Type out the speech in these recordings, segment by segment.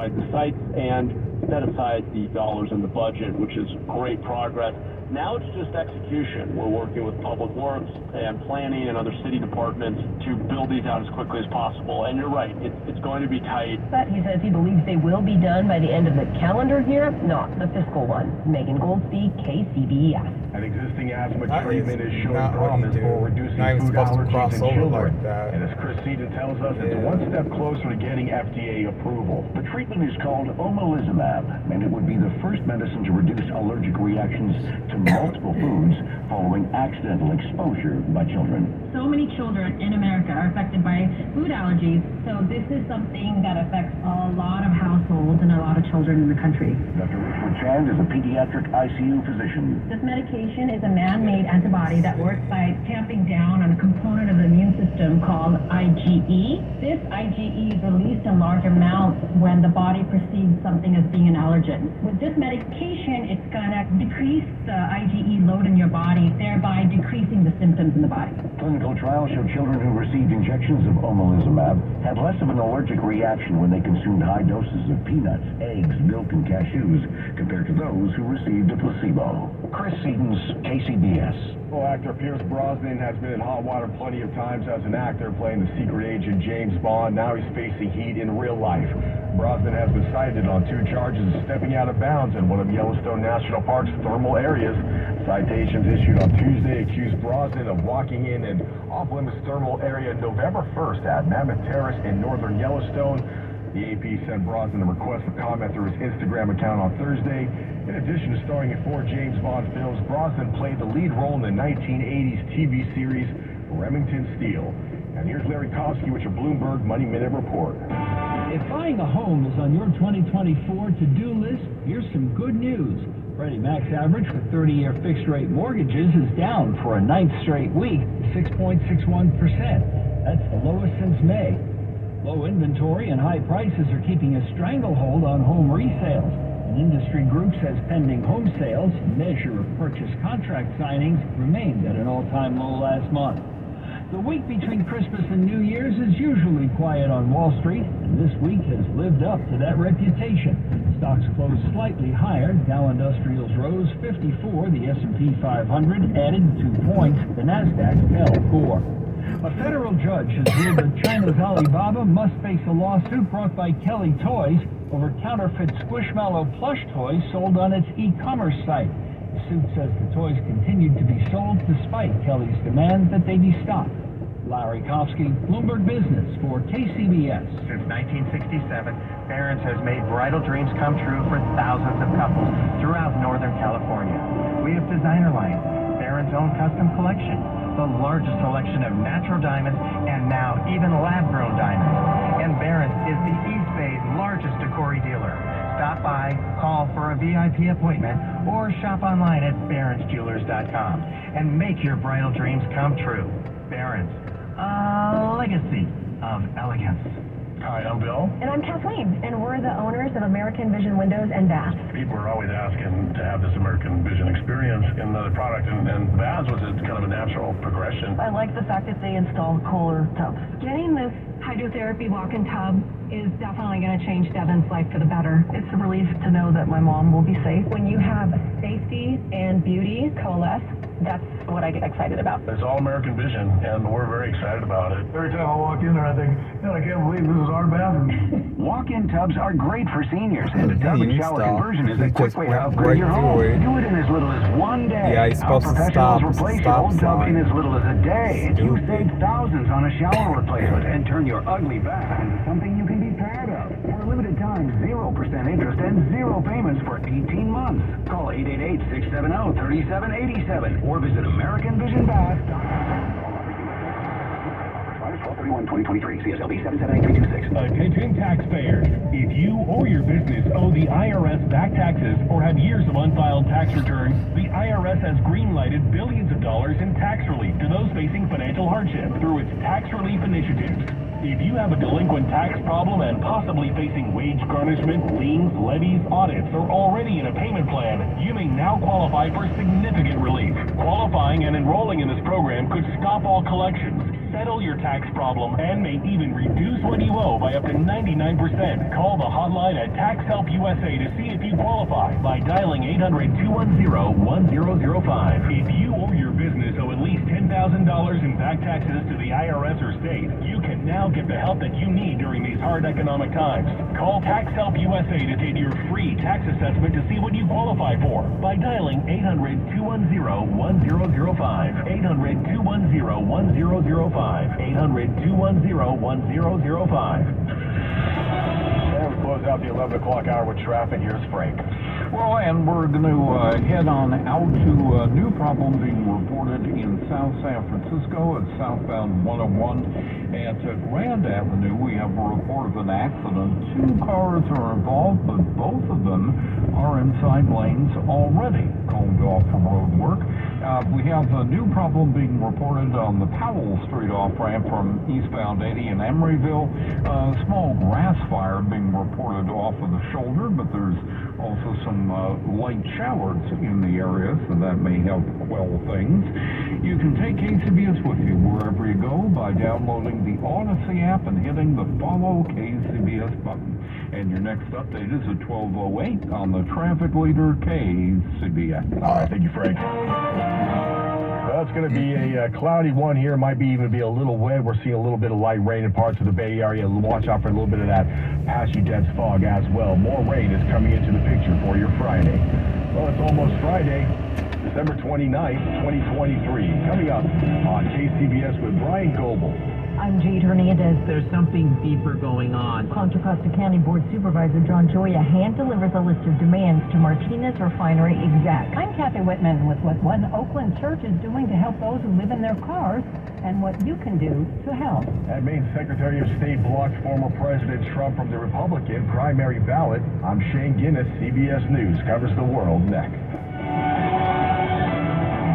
identified the sites and set aside the dollars in the budget, which is great progress. Now it's just execution. We're working with Public Works and planning and other city departments to build these out as quickly as possible. And you're right, it's going to be tight. But he says he believes they will be done by the end of the calendar year, not the fiscal one. Megan Goldsby, KCBS. An existing asthma treatment is showing not promise for reducing food allergies in children. Like that. And as Chris Seaton tells us, it's one step closer to getting FDA approval. The treatment is called omalizumab, and it would be the first medicine to reduce allergic reactions to multiple foods following accidental exposure by children. So many children in America are affected by food allergies, so this is something that affects a lot of households and a lot of children in the country. Dr. Richard Chand is a pediatric ICU physician. This medication is a man-made antibody that works by tamping down on a component of the immune system called IgE. This IgE is released in large amounts when the body perceives something as being an allergen. With this medication, it's going to decrease the IgE load in your body, thereby decreasing the symptoms in the body. Clinical trials showed children who received injections of omalizumab had less of an allergic reaction when they consumed high doses of peanuts, eggs, milk, and cashews compared to those who received a placebo. Chris Seaton's KCBS. Well, actor Pierce Brosnan has been in hot water plenty of times as an actor playing the secret agent James Bond. Now he's facing heat in real life. Brosnan has been cited on 2 charges of stepping out of bounds in one of Yellowstone National Park's thermal areas. Citations issued on Tuesday accused Brosnan of walking in an off-limits thermal area November 1st at Mammoth Terrace in northern Yellowstone. The AP sent Brosnan a request for comment through his Instagram account on Thursday. In addition to starring in 4 James Bond films, Brosnan played the lead role in the 1980s TV series Remington Steele. And here's Larry Kofsky with your Bloomberg Money Minute Report. If buying a home is on your 2024 to-do list, here's some good news. Freddie Mac's average for 30-year fixed-rate mortgages is down for a 9th straight week to 6.61%. That's the lowest since May. Low inventory and high prices are keeping a stranglehold on home resales. An industry group says pending home sales, a measure of purchase contract signings, remained at an all-time low last month. The week between Christmas and New Year's is usually quiet on Wall Street, and this week has lived up to that reputation. Stocks closed slightly higher. Dow Industrials rose 54. The S&P 500 added 2 points. The Nasdaq fell 4. A federal judge has ruled that China's Alibaba must face a lawsuit brought by Kelly Toys over counterfeit Squishmallow plush toys sold on its e-commerce site. The suit says the toys continued to be sold despite Kelly's demand that they be stopped. Larry Kofsky, Bloomberg Business for KCBS. Since 1967, Barron's has made bridal dreams come true for thousands of couples throughout Northern California. We have designer lines, Barron's own custom collection, the largest selection of natural diamonds, and now even lab-grown diamonds. And Barron's is the East Bay's largest decor dealer. Stop by, call for a VIP appointment, or shop online at barronsjewelers.com and make your bridal dreams come true. Barron's, a legacy of elegance. Hi, I'm Bill. And I'm Kathleen, and we're the owners of American Vision Windows and Baths. People are always asking to have this American Vision experience in another product, and baths was kind of a natural progression. I like the fact that they installed cooler tubs. Getting this hydrotherapy walk-in tub is definitely going to change Devin's life for the better. It's a relief to know that my mom will be safe. When you have safety and beauty coalesce, that's what I get excited about. It's all American Vision, and we're very excited about it. Every time I walk in there, I think, I can't believe this is our bathroom. Walk-in tubs are great for seniors, and a tub and shower conversion is a quick way to upgrade your home. Do it in as little as 1 day. Yeah, he's supposed to stop. Replace your old tub in as little as a day. You save thousands on a shower replacement and turn your ugly bath into something you can be proud of. For a limited time, 0% interest and 0 payments for 18 months. Call 888-670-3787 or visit AmericanVisionBath.com. 12/31/2023, CSLB 778-326. Attention taxpayers. If you or your business owe the IRS back taxes or have years of unfiled tax returns, the IRS has green-lighted billions of dollars in tax relief to those facing financial hardship through its tax relief initiatives. If you have a delinquent tax problem and possibly facing wage garnishment, liens, levies, audits, or already in a payment plan, you may now qualify for significant relief. Qualifying and enrolling in this program could stop all collections, settle your tax problem and may even reduce what you owe by up to 99%. Call the hotline at Tax Help USA to see if you qualify by dialing 800-210-1005. If you or your business owe at least $10,000 in back taxes to the IRS or state, you can now get the help that you need during these hard economic times. Call Tax Help USA to take your free tax assessment to see what you qualify for by dialing 800-210-1005. 800-210-1005. 800-210-1005. And we close out the 11 o'clock hour with traffic. Here's Frank. Well, and we're going to head on out to a new problem being reported in South San Francisco at southbound 101. At Grand Avenue, we have a report of an accident. 2 cars are involved, but both of them are in side lanes already, called off for road work. We have a new problem being reported on the Powell Street off-ramp from eastbound 80 in Emeryville. A small grass fire being reported off of the shoulder, but there's also some light showers in the area, so that may help quell things. You can take KCBS with you wherever you go by downloading the Odyssey app and hitting the Follow KCBS button. And your next update is at 12:08 on the traffic leader KCBS. All right, thank you, Frank. Well, it's going to be a cloudy one here. Might be even be a little wet. We're seeing a little bit of light rain in parts of the Bay Area. Watch out for a little bit of that patchy dense fog as well. More rain is coming into the picture for your Friday. Well, it's almost Friday, December 29th, 2023. Coming up on KCBS with Brian Goebel. I'm Jade Hernandez. There's something deeper going on. Contra Costa County Board Supervisor John Joya hand-delivers a list of demands to Martinez Refinery exec. I'm Kathy Whitman with what one Oakland church is doing to help those who live in their cars and what you can do to help. And Maine Secretary of State blocks former President Trump from the Republican primary ballot. I'm Shane Guinness. CBS News covers the world next.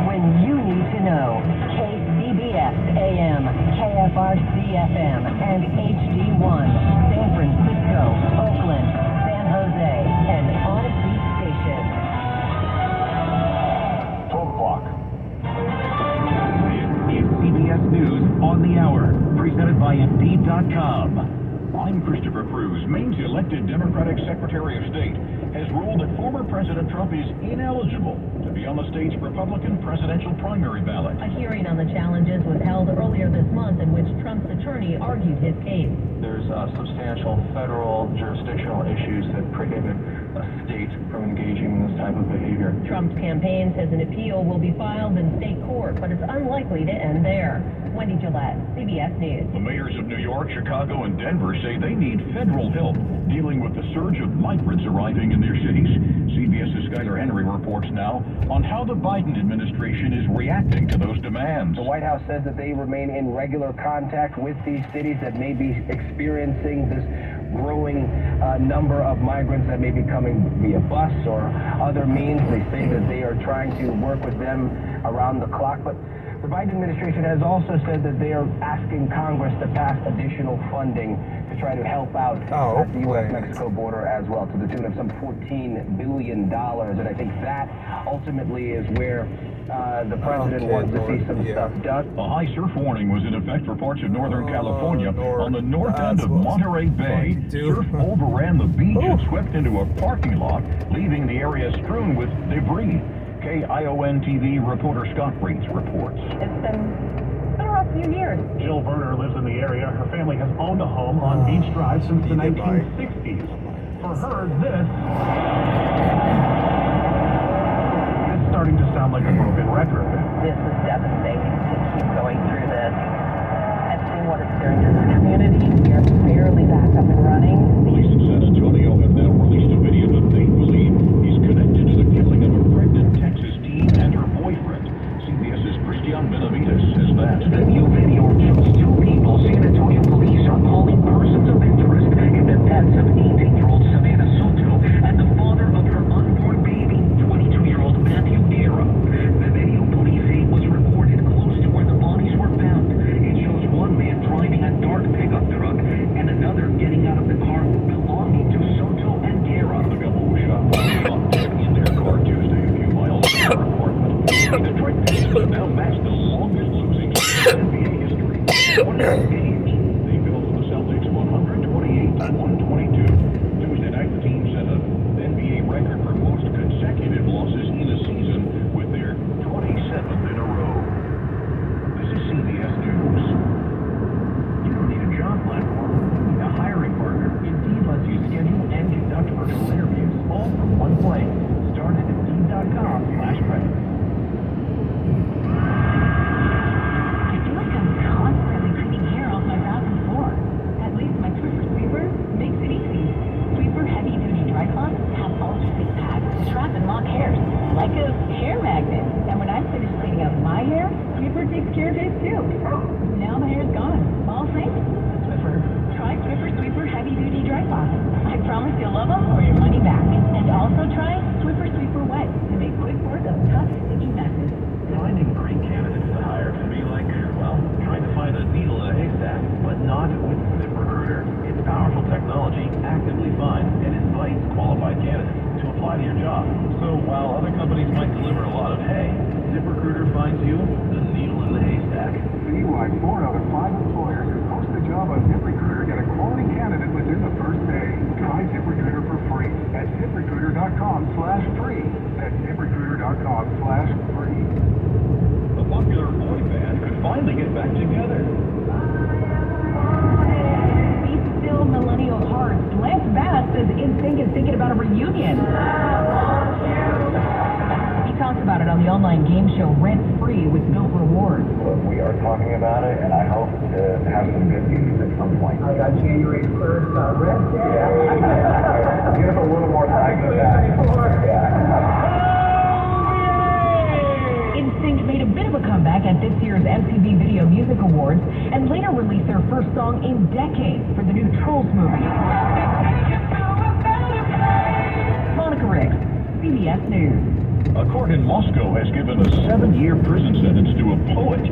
When you need to know, KCBS AM, KFRC FM, and HD1, San Francisco, Oakland, San Jose, and Odyssey Station. 12 o'clock. This is CBS News on the Hour, presented by Indeed.com. I'm Christopher Cruz. Maine's elected Democratic Secretary of State has ruled that former President Trump is ineligible to be on the state's Republican presidential primary ballot. A hearing on the challenges was held earlier this month in which Trump's attorney argued his case. There's substantial federal jurisdictional issues that prohibit a state from engaging in this type of behavior. Trump's campaign says an appeal will be filed in state court, but it's unlikely to end there. Wendy Gillette, CBS News. The mayors of New York, Chicago, and Denver say they need federal help dealing with the surge of migrants arriving in their cities. CBS's Skyler Henry reports now on how the Biden administration is reacting to those demands. The White House says that they remain in regular contact with these cities that may be experiencing this growing number of migrants that may be coming via bus or other means. They say that they are trying to work with them around the clock. But the Biden administration has also said that they are asking Congress to pass additional funding to try to help out at the U.S.-Mexico border as well, to the tune of some $14 billion. And I think that ultimately is where the president wants to see some stuff done. A high surf warning was in effect for parts of Northern California on the north end of Monterey Bay. Surf overran the beach and swept into a parking lot, leaving the area strewn with debris. KION-TV reporter Scott Reitz reports. It's been a rough few years. Jill Verner lives in the area. Her family has owned a home on Beach Drive since the 1960s. For her, this is starting to sound like a broken record. This is devastating to keep going through this and see what it's doing to the community. We are barely back up and running. Police in San Antonio have now released a video that they believe is connected to the killing of a pregnant Texas teen and her boyfriend. CBS's Christian Benavides says that. The new video shows 2 people San Antonio police are calling persons of interest in the deaths of 18-year-old Savannah Soto and the father of her unborn baby, 22-year-old Matthew Guerra. The video police say was recorded close to where the bodies were found. It shows one man driving a dark pickup truck and another getting out of the car belonging to Soto and Guerra. The couple was shot in their car Tuesday, a few miles from their apartment. The Detroit Pistons have now matched the longest losing streak in NBA history. They fell to the Celtics 128-122. Tuesday night, the team set an NBA record for most consecutive losses in a season with their 27th in a row. This is CBS News. You don't need a job platform. You need a hiring partner. Indeed lets you schedule and conduct virtual interviews, all from one place. Start at Indeed.com/credit. I feel like I'm constantly cleaning hair off my bathroom floor. At least my Swiffer Sweeper makes it easy. Sweeper heavy-duty dry cloths have ultra-thick pads to trap and lock hairs, like a hair magnet. And when I'm finished cleaning up my hair, Sweeper takes care of it too. Now the hair's gone, all thanks to Swiffer. Try Swiffer Sweeper heavy-duty dry cloths. I promise you'll love them or your money back. And also try Swiffer Sweeper wet to make quick work of tough, sticky messes. Finding great candidates to hire can be like, well, trying to find a needle in a haystack, but not with ZipRecruiter. Its powerful technology actively finds and invites qualified candidates to apply to your job. So while other companies might deliver a lot of hay, ZipRecruiter finds you the needle in the haystack. See why 4 out of 5 employers who post a job on ZipRecruiter get a quality candidate within the first day. Try ZipRecruiter for free at ZipRecruiter.com/free. That's ZipRecruiter.com/free. A popular boy band could finally get back together. Be still, millennial hearts. Lance Bass says NSYNC is thinking about a reunion. He talks about it on the online game show Rent Free with no rewards. Look, we are talking about it, and I hope to have some good news at some point. I got January 1st rent. Yeah. Give us a little more time than that. NSYNC made a bit of a comeback at this year's MTV Video Music Awards and later released their first song in decades for the new Trolls movie. Monica Ricks, CBS News. A court in Moscow has given a 7-year prison sentence to a poet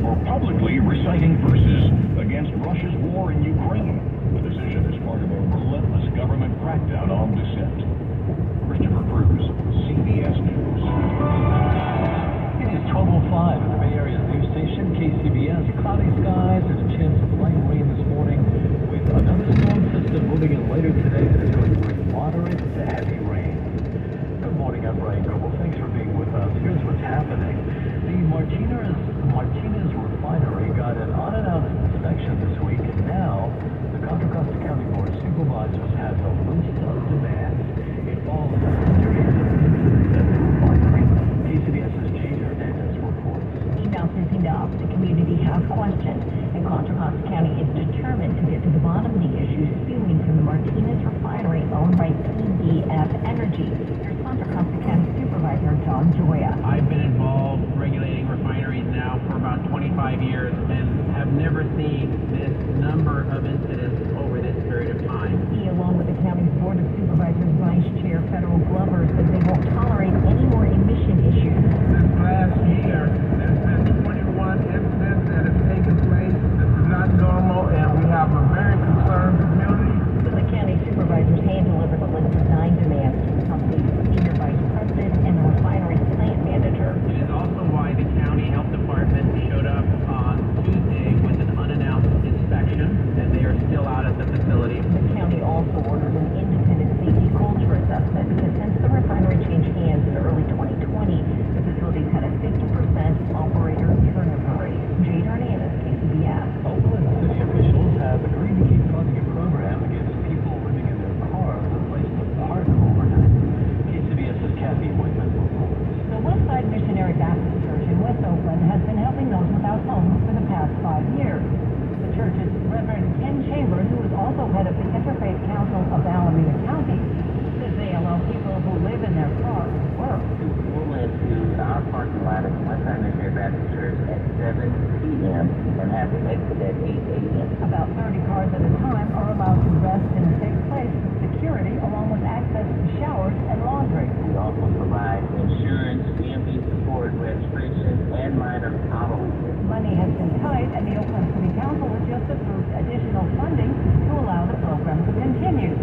for publicly reciting verses against Russia's war in Ukraine. The decision is part of a relentless government crackdown on dissent. Christopher Cruz, CBS News. It is 12:05 at the Bay Area's news station, KCBS. Cloudy skies and a chance of light rain this morning, with another storm system moving in later today that is going to bring moderate to heavy rain. Good morning, I'm Brian Goble. Thanks for being with us. Here's what's happening. The Martinez refinery got an on-and-out inspection this week, and now the Contra Costa County Board of Supervisors has a list of demands. It falls under a series of incidents at the refinery. KCBS's Jade Hernandez reports. Now sensing up, the community has questions, and Contra Costa County is determined to get to the bottom of the issues spewing from the Martinez refinery owned by PBF Energy. Here's Contra Costa County Supervisor John Joya. I've been involved regulating refineries now for about 25 years and have never seen this number of incidents over this period of time. He, along with the county's Board of Supervisors Vice Chair Federal Glover, said they won't tolerate any more emission issues. This last year, there's been 21 incidents that have taken place. This is not normal, and we have a very concerned community. So the county supervisors hand-delivered a list of 9 demands to the company's senior vice president and the refinery plant manager. It is also why the county health department showed up on Tuesday with an unannounced inspection, and they are still out at the facility. The county also ordered an independent safety culture assessment because since the refinery changed hands in early 2020, the facility's had a 50% operator turnover rate. Jade Hernandez, KCBS. Oakland city officials have agreed to keep funding a program against people living in their cars in place of park overnight. KCBS's Kathy Whitman reports. The Westside Missionary Baptist Church in West Oakland has been helping those without homes for the past 5 years. The church's Reverend Ken Chambers, who is also head of the Interfaith Council of Alameda County, says they allow people who live in their cars to work. Pull into our parking lot at Westside Missionary Baptist Church at 7 p.m. and have to exit at 8 a.m. About 30 cars at a time are allowed to rest in a safe place with security, along with access to showers and laundry. We also provide insurance, DMV support, registration, and minor auto. Money has been tight, and the Oakland City Council has just approved additional funding to allow the program to continue.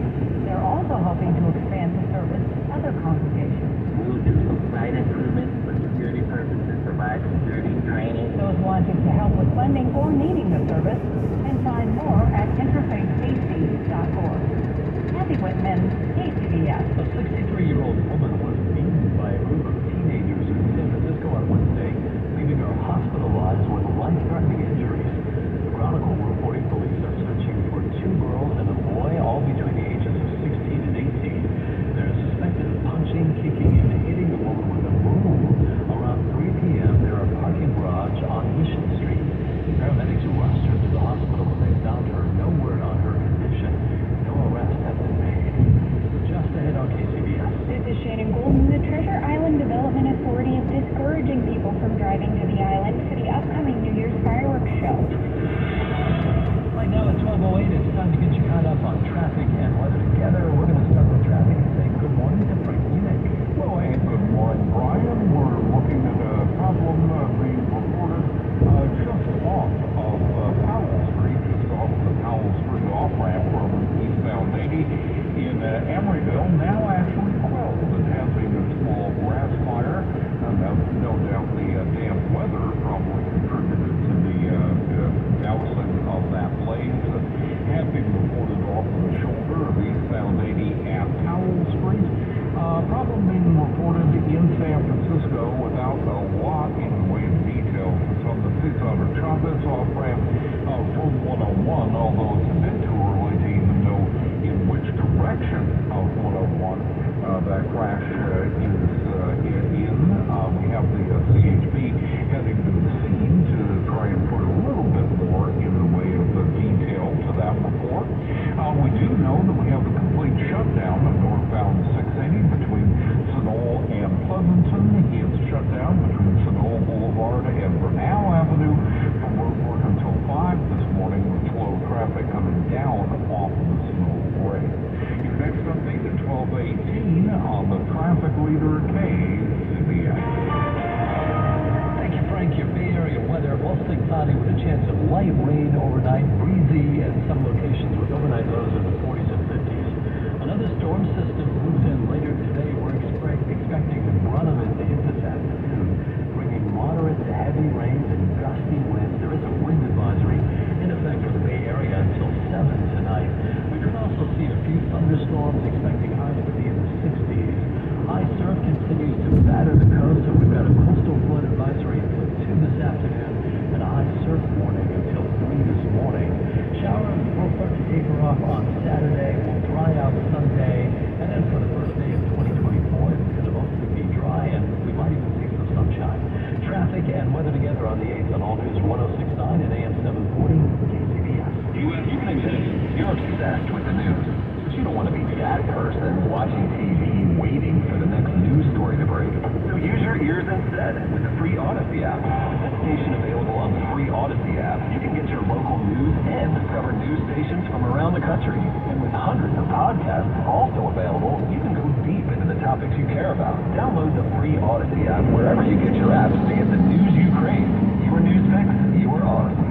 They're also hoping to expand the service to other congregations. We'll do some site improvements for security purposes, provide security training. Those wanting to help with funding or needing the service discouraging people from driving to the island for the upcoming New Year's fireworks show. Right now at 12:08, it's time to get you caught up on traffic and weather together. We're going to start with traffic and say good morning to Frank Munich. Well, and good morning, Brian. We're looking at a problem being reported just off of Powell Street, just off the Powell Street off-ramp from eastbound 80 in Emeryville. Now actually quelled. It has a small grass fire. No doubt the damp weather probably contributed to the dousing of that blaze. Had been reported off of the shoulder of eastbound 80 at Powell Street. Problem being reported in San Francisco without a lot in the way of details. It's on the 600 Chavez off-ramp from 101, although it's a bit too early to even know in which direction of 101 that crash is in. We have the CHP heading to the scene to try and put a little bit more in the way of the detail to that report. We do know that we have a complete shutdown of northbound 680 between Sunol and Pleasanton. It's shut down between Sunol Boulevard and Bramblewood Avenue from Roadwork until 5 this morning with slow traffic coming down off of the Sunol grade. Your next update at 12:18 on the traffic leader KCBS. Thank you, Frank. Your Bay Area weather, mostly cloudy with a chance of light rain overnight, breezy at some locations with overnight lows in the 40s and 50s. Another storm system moves in later today. We're expecting the brunt of it to hit this afternoon, bringing moderate to heavy rains and gusty winds. There is a wind advisory in effect for the Bay Area until 7 tonight. We could also see a few thunderstorms, expecting highs to be in the 60s. High surf continues to batter the coast, so we've got a coastal flood advisory until 2 this afternoon and a high surf warning until 3 this morning. Showers will start to taper off on Saturday, will dry out Sunday, and then for the first day of 2024, it's going to mostly be dry, and we might even see some sunshine. Traffic and weather together on the 8th on All News 106.9 and AM 740 KCBS. You can admit it. You're obsessed with the news. But you don't want to be that person watching TV waiting for the next news story to break. So use your ears instead with the free Odyssey app. With the station available on the free Odyssey app, you can get your local news and discover news stations from around the country. And with hundreds of podcasts also available, you can go deep into the topics you care about. Download the free Odyssey app wherever you get your apps to get the news you crave. Your news fix, your Odyssey.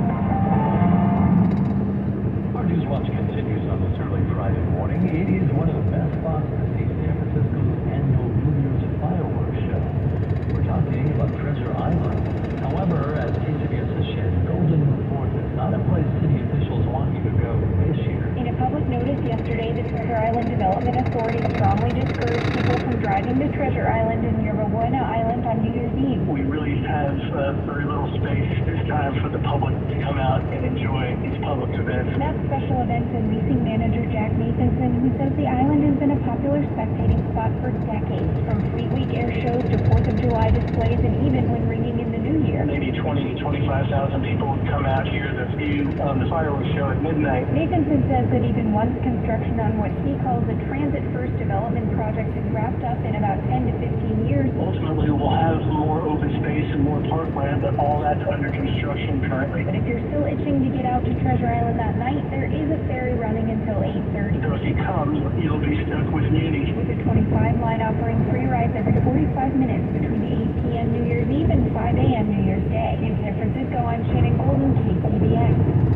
Our News Watch continues on this early Friday morning. It is one of the best spots to see San Francisco's annual New Year's fireworks show. We're talking about Treasure Island. However, as KCBS has shared, Golden reports it's not a place city officials want you to go this year. In a public notice yesterday, the Treasure Island Development Authority strongly discouraged people from driving to Treasure Island and Yerba Buena Island on New Year's Eve. We really have very little space this time for the public to come out and enjoy these public events. That's Special Events and Leasing Manager Jack Nathanson, who says the island has been a popular spectating spot for decades, from Fleet Week air shows to 4th of July displays and even when ringing in the New Year. Maybe 20 to 25,000 people would come out here to view the fireworks show at midnight. Nathanson says that even once construction on what he calls a transit-first development project is wrapped up in about 10 to 15 years. Ultimately, we'll have more open space and more parkland, but all that's under construction currently. But if you're still itching to get out to Treasure Island that night, there is a ferry running until 8:30. So if you come, you'll be stuck with Muni. With the 25 line offering free rides every 45 minutes between 8 p.m. New Year's Eve and 5 a.m. New Year's Day. In San Francisco, I'm Shannon Golden, KCBS.